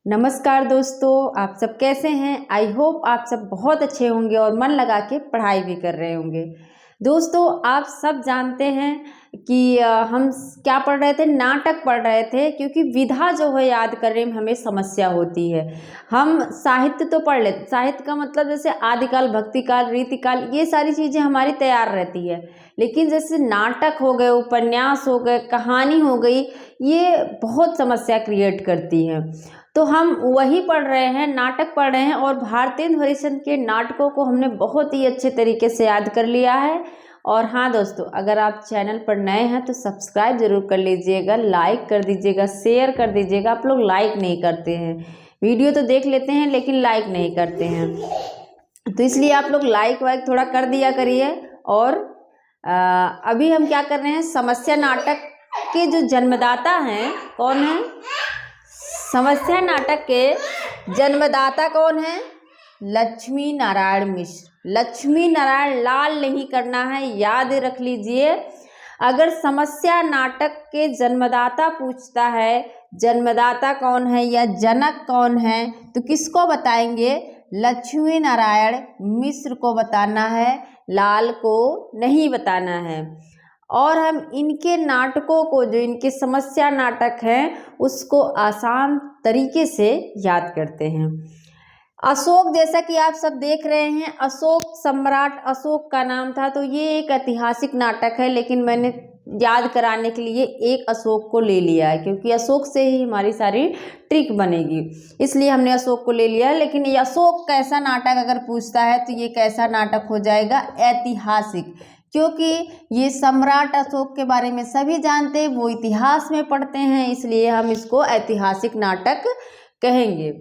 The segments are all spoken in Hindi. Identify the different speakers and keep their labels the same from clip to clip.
Speaker 1: नमस्कार दोस्तों, आप सब कैसे हैं। आई होप आप सब बहुत अच्छे होंगे और मन लगा के पढ़ाई भी कर रहे होंगे। दोस्तों, आप सब जानते हैं कि हम क्या पढ़ रहे थे, नाटक पढ़ रहे थे, क्योंकि विधा जो है याद करने में हमें समस्या होती है। हम साहित्य तो पढ़ लेते, साहित्य का मतलब जैसे आदिकाल, भक्तिकाल, रीतिकाल, ये सारी चीज़ें हमारी तैयार रहती है। लेकिन जैसे नाटक हो गए, उपन्यास हो गए, कहानी हो गई, ये बहुत समस्या क्रिएट करती है। तो हम वही पढ़ रहे हैं, नाटक पढ़ रहे हैं, और भारतेंदु हरिश्चंद्र के नाटकों को हमने बहुत ही अच्छे तरीके से याद कर लिया है। और हाँ दोस्तों, अगर आप चैनल पर नए हैं तो सब्सक्राइब जरूर कर लीजिएगा, लाइक कर दीजिएगा, शेयर कर दीजिएगा। आप लोग लाइक नहीं करते हैं, वीडियो तो देख लेते हैं लेकिन लाइक नहीं करते हैं, तो इसलिए आप लोग लाइक वाइक थोड़ा कर दिया करिए। और अभी हम क्या कर रहे हैं, समस्या नाटक के जो जन्मदाता हैं कौन है, समस्या नाटक के जन्मदाता कौन है, लक्ष्मी नारायण मिश्र। लक्ष्मी नारायण, लाल नहीं करना है, याद रख लीजिए। अगर समस्या नाटक के जन्मदाता पूछता है, जन्मदाता कौन है या जनक कौन है, तो किसको बताएंगे, लक्ष्मी नारायण मिश्र को बताना है, लाल को नहीं बताना है। और हम इनके नाटकों को, जो इनके समस्या नाटक हैं, उसको आसान तरीके से याद करते हैं। अशोक, जैसा कि आप सब देख रहे हैं, अशोक सम्राट अशोक का नाम था, तो ये एक ऐतिहासिक नाटक है, लेकिन मैंने याद कराने के लिए एक अशोक को ले लिया है, क्योंकि अशोक से ही हमारी सारी ट्रिक बनेगी, इसलिए हमने अशोक को ले लिया है। लेकिन ये अशोक कैसा नाटक अगर पूछता है तो ये कैसा नाटक हो जाएगा, ऐतिहासिक, क्योंकि ये सम्राट अशोक के बारे में सभी जानते हैं, वो इतिहास में पढ़ते हैं, इसलिए हम इसको ऐतिहासिक नाटक कहेंगे।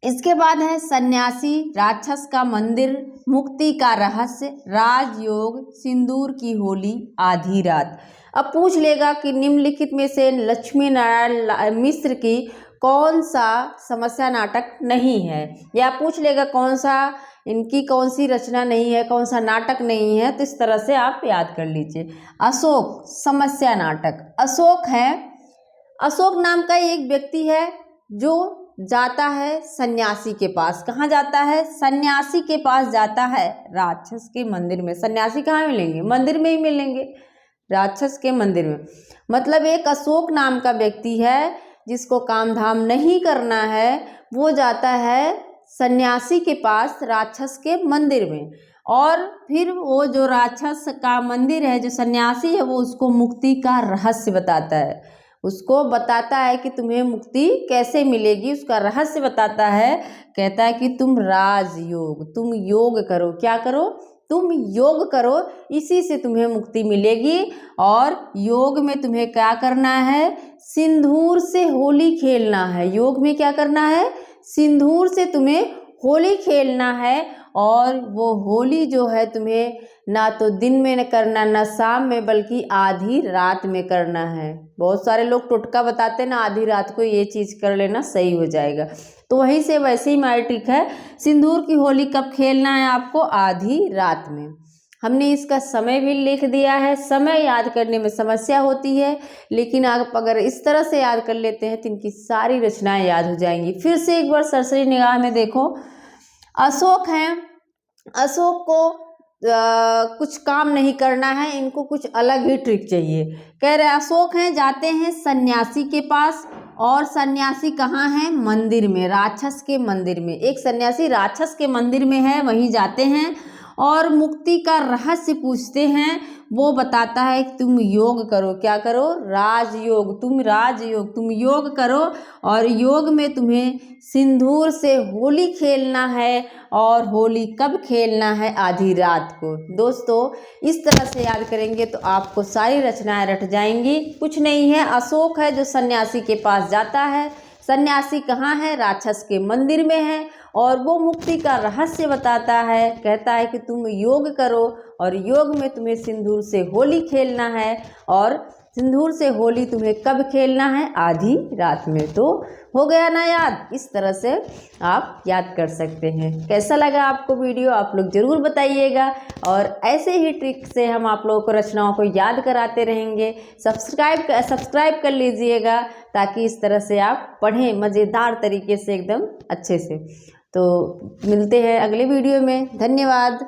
Speaker 1: इसके बाद है सन्यासी, राक्षस का मंदिर, मुक्ति का रहस्य, राजयोग, सिंदूर की होली, आधी रात। अब पूछ लेगा कि निम्नलिखित में से लक्ष्मी नारायण मिश्र की कौन सा समस्या नाटक नहीं है, या पूछ लेगा कौन सा इनकी कौन सी रचना नहीं है, कौन सा नाटक नहीं है। तो इस तरह से आप याद कर लीजिए। अशोक समस्या नाटक, अशोक है, अशोक नाम का एक व्यक्ति है जो जाता है सन्यासी के पास। कहाँ जाता है, सन्यासी के पास जाता है, राक्षस के मंदिर में। सन्यासी कहाँ मिलेंगे, मंदिर में ही मिलेंगे, राक्षस के मंदिर में। मतलब एक अशोक नाम का व्यक्ति है जिसको काम धाम नहीं करना है, वो जाता है सन्यासी के पास, राक्षस के मंदिर में। और फिर वो जो राक्षस का मंदिर है, जो सन्यासी है, वो उसको मुक्ति का रहस्य बताता है, उसको बताता है कि तुम्हें मुक्ति कैसे मिलेगी, उसका रहस्य बताता है। कहता है कि तुम राजयोग, तुम योग करो, क्या करो, तुम योग करो, इसी से तुम्हें मुक्ति मिलेगी। और योग में तुम्हें क्या करना है, सिंदूर से होली खेलना है। योग में क्या करना है, सिंदूर से तुम्हें होली खेलना है। और वो होली जो है तुम्हें ना तो दिन में करना, ना शाम में, बल्कि आधी रात में करना है। बहुत सारे लोग टोटका बताते हैं ना, आधी रात को ये चीज़ कर लेना सही हो जाएगा, तो वहीं से वैसे ही हमारी ट्रिक है। सिंदूर की होली कब खेलना है आपको, आधी रात में। हमने इसका समय भी लिख दिया है। समय याद करने में समस्या होती है, लेकिन आप अगर इस तरह से याद कर लेते हैं तो इनकी सारी रचनाएं याद हो जाएंगी। फिर से एक बार सरसरी निगाह में देखो, अशोक हैं, अशोक को कुछ काम नहीं करना है, इनको कुछ अलग ही ट्रिक चाहिए। कह रहे अशोक हैं, जाते हैं सन्यासी के पास, और सन्यासी कहाँ है, मंदिर में, राक्षस के मंदिर में। एक सन्यासी राक्षस के मंदिर में है, वहीं जाते हैं और मुक्ति का रहस्य पूछते हैं। वो बताता है कि तुम योग करो, क्या करो, राजयोग, तुम राजयोग, तुम योग करो, और योग में तुम्हें सिंदूर से होली खेलना है। और होली कब खेलना है, आधी रात को। दोस्तों, इस तरह से याद करेंगे तो आपको सारी रचनाएं रट जाएंगी। कुछ नहीं है, अशोक है जो सन्यासी के पास जाता है, सन्यासी कहाँ है, राक्षस के मंदिर में है, और वो मुक्ति का रहस्य बताता है। कहता है कि तुम योग करो, और योग में तुम्हें सिंदूर से होली खेलना है। और सिंदूर से होली तुम्हें कब खेलना है, आधी रात में। तो हो गया ना याद, इस तरह से आप याद कर सकते हैं। कैसा लगा आपको वीडियो, आप लोग ज़रूर बताइएगा। और ऐसे ही ट्रिक से हम आप लोगों को रचनाओं को याद कराते रहेंगे। सब्सक्राइब कर लीजिएगा ताकि इस तरह से आप पढ़ें मज़ेदार तरीके से, एकदम अच्छे से। तो मिलते हैं अगले वीडियो में। धन्यवाद।